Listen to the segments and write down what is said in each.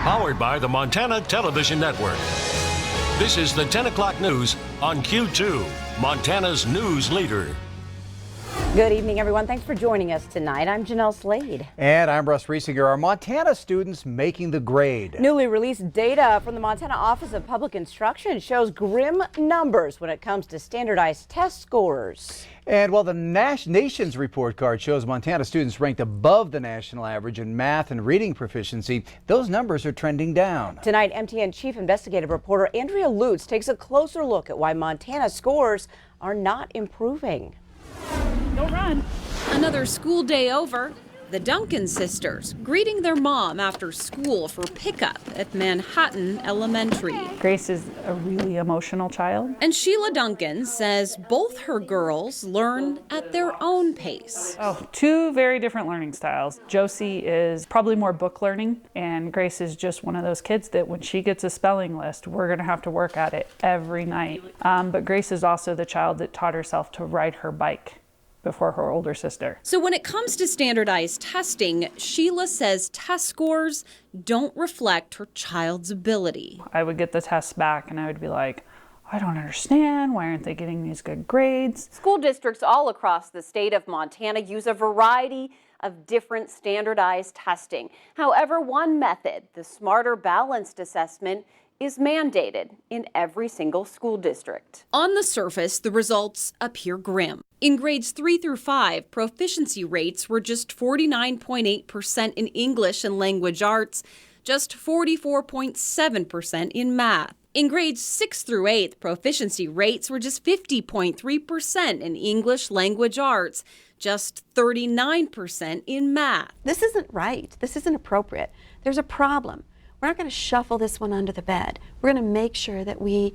Powered by the Montana Television Network. This is the 10 o'clock news on Q2, Montana's news leader. Good evening, everyone. Thanks for joining us tonight. I'm Jeanelle Slade. And I'm Russ Riesinger. Are Montana students making the grade? Newly released data from the Montana Office of Public Instruction shows grim numbers when it comes to standardized test scores. And while the nation's report card shows Montana students ranked above the national average in math and reading proficiency, those numbers are trending down. Tonight, MTN Chief Investigative Reporter Andrea Lutz takes a closer look at why Montana scores are not improving. Don't run. Another school day over. The Duncan sisters greeting their mom after school for pickup at Manhattan Elementary. Grace is a really emotional child. And Sheila Duncan says both her girls learn at their own pace. Oh, two very different learning styles. Josie is probably more book learning, and Grace is just one of those kids that when she gets a spelling list, we're going to have to work at it every night. But Grace is also the child that taught herself to ride her bike before her older sister. So when it comes to standardized testing, Sheila says test scores don't reflect her child's ability. I would get the tests back and I would be like, I don't understand. Why aren't they getting these good grades? School districts all across the state of Montana use a variety of different standardized testing. However, one method, the Smarter Balanced Assessment, is mandated in every single school district. On the surface, the results appear grim. In grades 3 through 5, proficiency rates were just 49.8% in English and language arts, just 44.7% in math. In grades 6 through 8, proficiency rates were just 50.3% in English language arts, just 39% in math. This isn't right. This isn't appropriate. There's a problem. We're not going to shuffle this one under the bed. We're going to make sure that we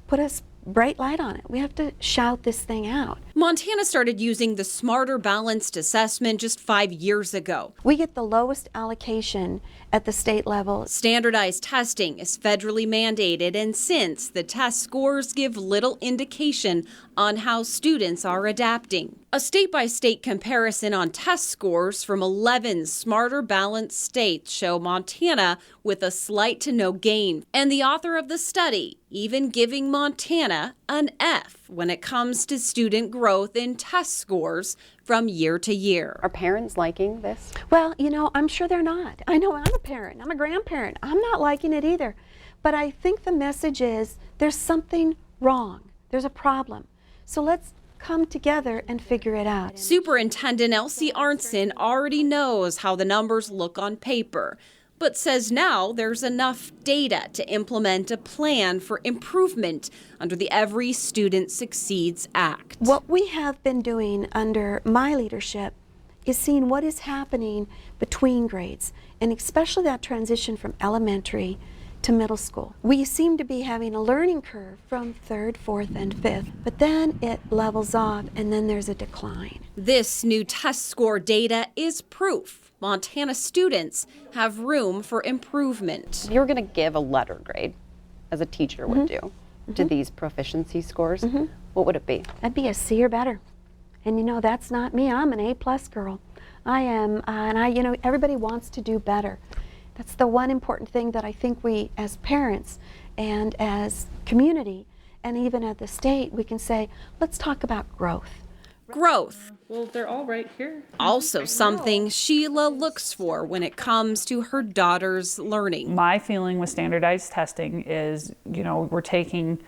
put a bright light on it. We have to shout this thing out. Montana started using the Smarter Balanced Assessment just 5 years ago. We get the lowest allocation at the state level. Standardized testing is federally mandated, and since the test scores give little indication on how students are adapting. A state-by-state comparison on test scores from 11 Smarter Balanced states show Montana with a slight to no gain. And the author of the study even giving Montana an F when it comes to student growth in test scores from year to year. Are parents liking this? Well, you know, I'm sure they're not. I know I'm a parent. I'm a grandparent. I'm not liking it either. But I think the message is there's something wrong. There's a problem. So let's come together and figure it out. Superintendent Elsie Arnson already knows how the numbers look on paper, but says now there's enough data to implement a plan for improvement under the Every Student Succeeds Act. What we have been doing under my leadership is seeing what is happening between grades, and especially that transition from elementary to middle school. We seem to be having a learning curve from 3rd, 4th, and 5th, but then it levels off and then there's a decline. This new test score data is proof Montana students have room for improvement. If you were going to give a letter grade, as a teacher would do, to these proficiency scores, what would it be? That'd be a C or better. And you know, that's not me. I'm an A+ girl. I am, you know, everybody wants to do better. That's the one important thing that I think we, as parents and as community, and even at the state, we can say, let's talk about growth. Growth. Well, they're all right here. Also something Sheila looks for when it comes to her daughter's learning. My feeling with standardized testing is, you know, we're taking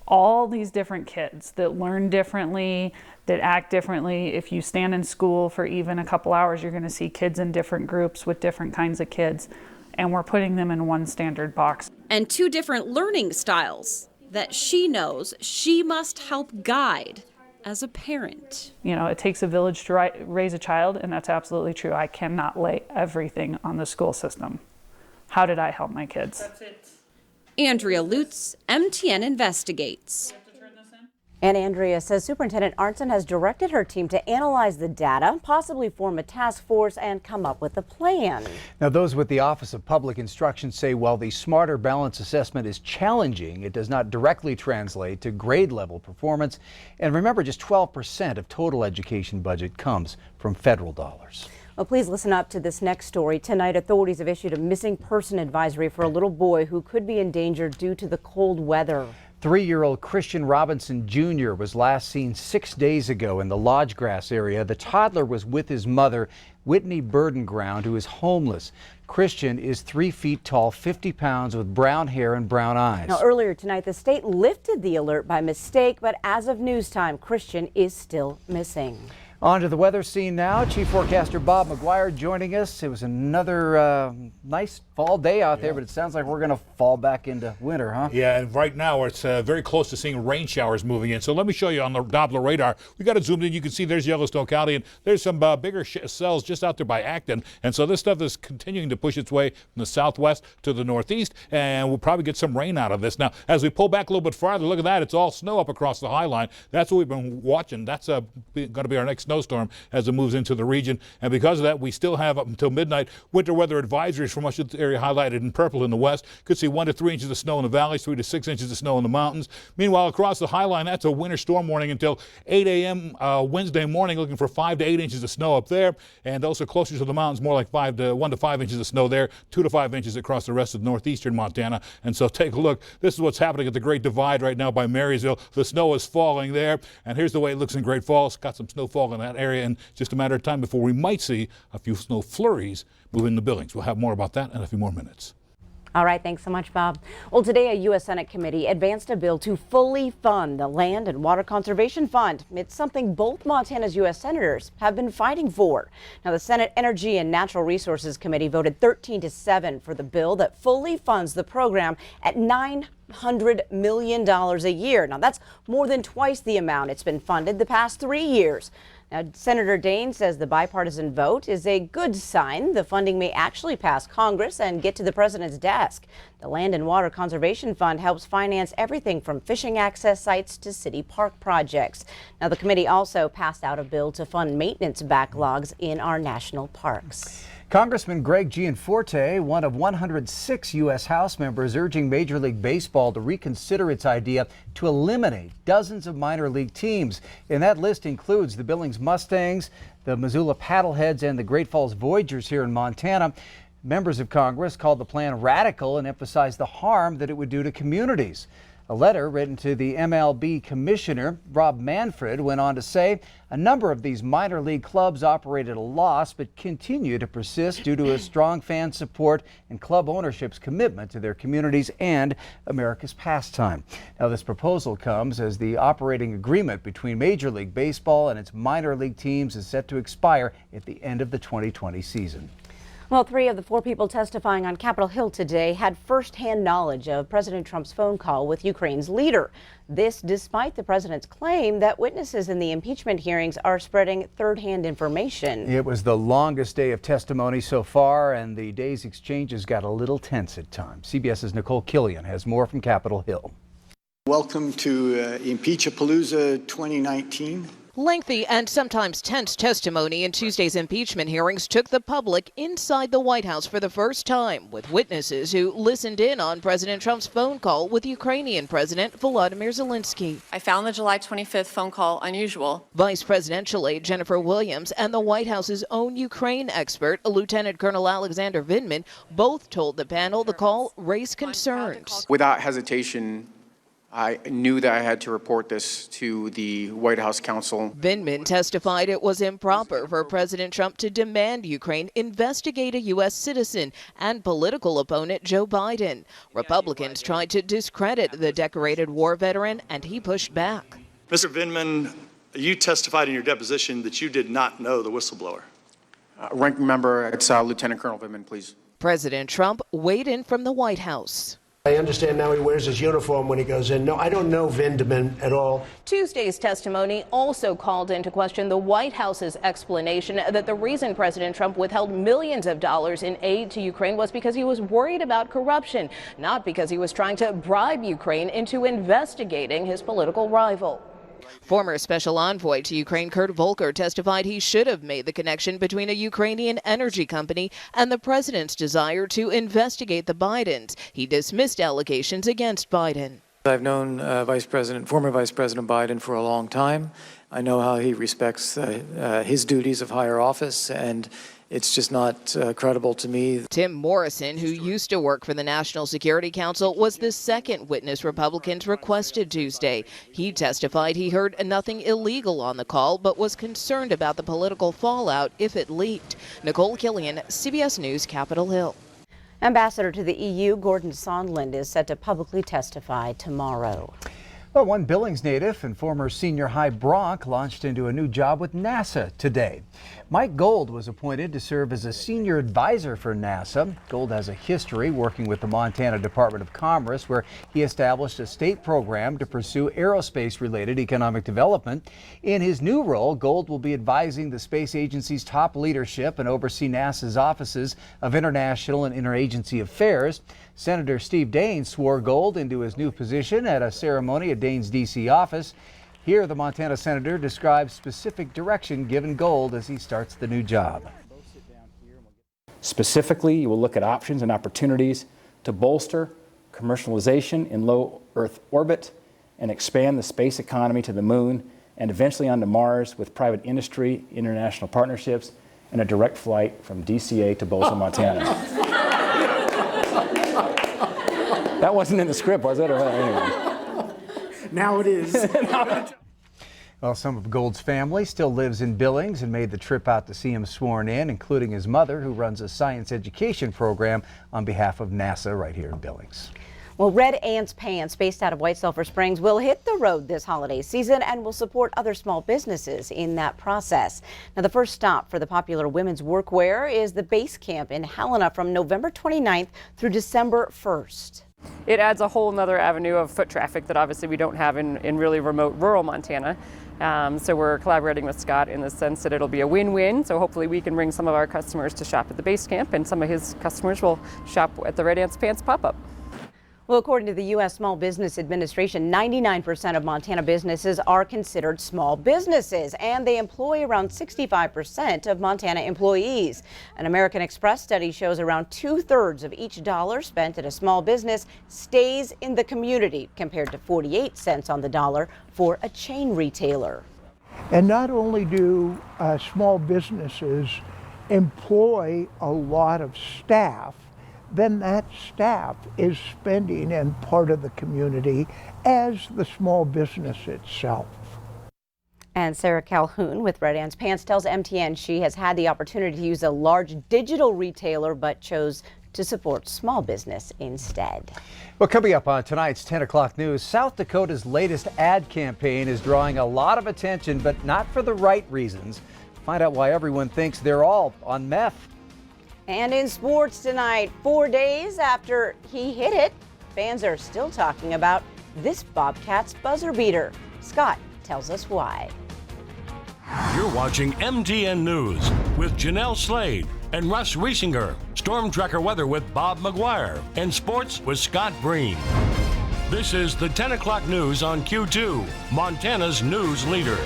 all these different kids that learn differently, that act differently. If you stand in school for even a couple hours, you're going to see kids in different groups with different kinds of kids. And we're putting them in one standard box. And two different learning styles that she knows she must help guide as a parent. You know, it takes a village to raise a child, and that's absolutely true. I cannot lay everything on the school system. How did I help my kids? That's it. Andrea Lutz, MTN Investigates. And Andrea says Superintendent Arnson has directed her team to analyze the data, possibly form a task force and come up with a plan. Now, those with the Office of Public Instruction say while the Smarter Balance Assessment is challenging, it does not directly translate to grade level performance. And remember, just 12% of total education budget comes from federal dollars. Well, please listen up to this next story. Tonight, authorities have issued a missing person advisory for a little boy who could be in danger due to the cold weather. 3-year-old Christian Robinson Jr. was last seen 6 days ago in the Lodge Grass area. The toddler was with his mother, Whitney Burdenground, who is homeless. Christian is 3 feet tall, 50 pounds, with brown hair and brown eyes. Now, earlier tonight, the state lifted the alert by mistake, but as of news time, Christian is still missing. On to the weather scene now. Chief Forecaster Bob McGuire joining us. It was another nice fall day out there, but it sounds like we're going to fall back into winter, huh? Yeah, and right now it's very close to seeing rain showers moving in. So let me show you on the Doppler radar. We got it zoomed in. You can see there's Yellowstone County, and there's some bigger cells just out there by Acton. And so this stuff is continuing to push its way from the southwest to the northeast, and we'll probably get some rain out of this. Now, as we pull back a little bit farther, look at that. It's all snow up across the high line. That's what we've been watching. That's going to be our next snowstorm as it moves into the region. And because of that, we still have up until midnight winter weather advisories for much of the area highlighted in purple in the west. Could see 1 to 3 inches of snow in the valleys, 3 to 6 inches of snow in the mountains. Meanwhile, across the high line, that's a winter storm warning until 8 a.m. Wednesday morning, looking for 5 to 8 inches of snow up there. And also closer to the mountains, more like 1 to 5 inches of snow there, 2 to 5 inches across the rest of northeastern Montana. And so take a look. This is what's happening at the Great Divide right now by Marysville. The snow is falling there. And here's the way it looks in Great Falls. Got some snowfall in that area, and just a matter of time before we might see a few snow flurries move into Billings. We'll have more about that in a few more minutes. All right, thanks so much, Bob. Well, today a U.S. Senate committee advanced a bill to fully fund the Land and Water Conservation Fund. It's something both Montana's U.S. senators have been fighting for. Now, the Senate Energy and Natural Resources Committee voted 13-7 for the bill that fully funds the program at $900 million a year. Now, that's more than twice the amount it's been funded the past 3 years. Now, Senator Dane says the bipartisan vote is a good sign. The funding may actually pass Congress and get to the president's desk. The Land and Water Conservation Fund helps finance everything from fishing access sites to city park projects. Now, the committee also passed out a bill to fund maintenance backlogs in our national parks. Congressman Greg Gianforte, one of 106 U.S. House members, urging Major League Baseball to reconsider its idea to eliminate dozens of minor league teams. And that list includes the Billings Mustangs, the Missoula Paddleheads, and the Great Falls Voyagers here in Montana. Members of Congress called the plan radical and emphasized the harm that it would do to communities. A letter written to the MLB commissioner, Rob Manfred, went on to say a number of these minor league clubs operate at a loss but continue to persist due to a strong fan support and club ownership's commitment to their communities and America's pastime. Now, this proposal comes as the operating agreement between Major League Baseball and its minor league teams is set to expire at the end of the 2020 season. Well, 3 of the 4 people testifying on Capitol Hill today had firsthand knowledge of President Trump's phone call with Ukraine's leader. This despite the president's claim that witnesses in the impeachment hearings are spreading third-hand information. It was the longest day of testimony so far, and the day's exchanges got a little tense at times. CBS's Nicole Killian has more from Capitol Hill. Welcome to Impeach-a-Palooza 2019. Lengthy and sometimes tense testimony in Tuesday's impeachment hearings took the public inside the White House for the first time, with witnesses who listened in on President Trump's phone call with Ukrainian President Volodymyr Zelensky. I found the July 25th phone call unusual. Vice Presidential Aide Jennifer Williams and the White House's own Ukraine expert, Lieutenant Colonel Alexander Vindman, both told the panel the call raised concerns. Without hesitation, I knew that I had to report this to the White House counsel. Vindman testified it was improper for President Trump to demand Ukraine investigate a U.S. citizen and political opponent Joe Biden. Republicans tried to discredit the decorated war veteran, and he pushed back. Mr. Vindman, you testified in your deposition that you did not know the whistleblower. Ranking member, it's Lieutenant Colonel Vindman, please. President Trump weighed in from the White House. I understand now he wears his uniform when he goes in. No, I don't know Vindman at all. Tuesday's testimony also called into question the White House's explanation that the reason President Trump withheld millions of dollars in aid to Ukraine was because he was worried about corruption, not because he was trying to bribe Ukraine into investigating his political rival. Former Special Envoy to Ukraine Kurt Volker testified he should have made the connection between a Ukrainian energy company and the president's desire to investigate the Bidens. He dismissed allegations against Biden. I've known former Vice President Biden for a long time. I know how he respects his duties of higher office, and it's just not credible to me. Tim Morrison, who used to work for the National Security Council, was the second witness Republicans requested Tuesday. He testified he heard nothing illegal on the call, but was concerned about the political fallout if it leaked. Nicole Killian, CBS News, Capitol Hill. Ambassador to the EU, Gordon Sondland, is set to publicly testify tomorrow. Well, one Billings native and former senior high Bronc launched into a new job with NASA today. Mike Gold was appointed to serve as a senior advisor for NASA. Gold has a history working with the Montana Department of Commerce, where he established a state program to pursue aerospace-related economic development. In his new role, Gold will be advising the space agency's top leadership and oversee NASA's offices of international and interagency affairs. Senator Steve Daines swore Gold into his new position at a ceremony at Daines' D.C. office. Here, the Montana senator describes specific direction given Gold as he starts the new job. Specifically, you will look at options and opportunities to bolster commercialization in low Earth orbit and expand the space economy to the moon and eventually onto Mars with private industry, international partnerships, and a direct flight from DCA to Bosa, Montana. That wasn't in the script, was it? Or anyway. Now it is. Well, some of Gold's family still lives in Billings and made the trip out to see him sworn in, including his mother, who runs a science education program on behalf of NASA right here in Billings. Well, Red Ants Pants, based out of White Sulphur Springs, will hit the road this holiday season and will support other small businesses in that process. Now, the first stop for the popular women's workwear is the base camp in Helena from November 29th through December 1st. It adds a whole nother avenue of foot traffic that obviously we don't have in really remote rural Montana. So we're collaborating with Scott in the sense that it'll be a win-win. So hopefully we can bring some of our customers to shop at the base camp and some of his customers will shop at the Red Ants Pants pop-up. Well, according to the U.S. Small Business Administration, 99% of Montana businesses are considered small businesses, and they employ around 65% of Montana employees. An American Express study shows around 2/3 of each dollar spent at a small business stays in the community, compared to 48 cents on the dollar for a chain retailer. And not only do small businesses employ a lot of staff, then that staff is spending in part of the community as the small business itself. And Sarah Calhoun with Red Ants Pants tells MTN she has had the opportunity to use a large digital retailer but chose to support small business instead. Well, coming up on tonight's 10 o'clock news, South Dakota's latest ad campaign is drawing a lot of attention, but not for the right reasons. Find out why everyone thinks they're all on meth. And in sports tonight, 4 days after he hit it, fans are still talking about this Bobcats buzzer beater. Scott tells us why. You're watching MTN News with Jeanelle Slade and Russ Riesinger. Storm Tracker weather with Bob McGuire. And sports with Scott Breen. This is the 10 o'clock news on Q2, Montana's news leader.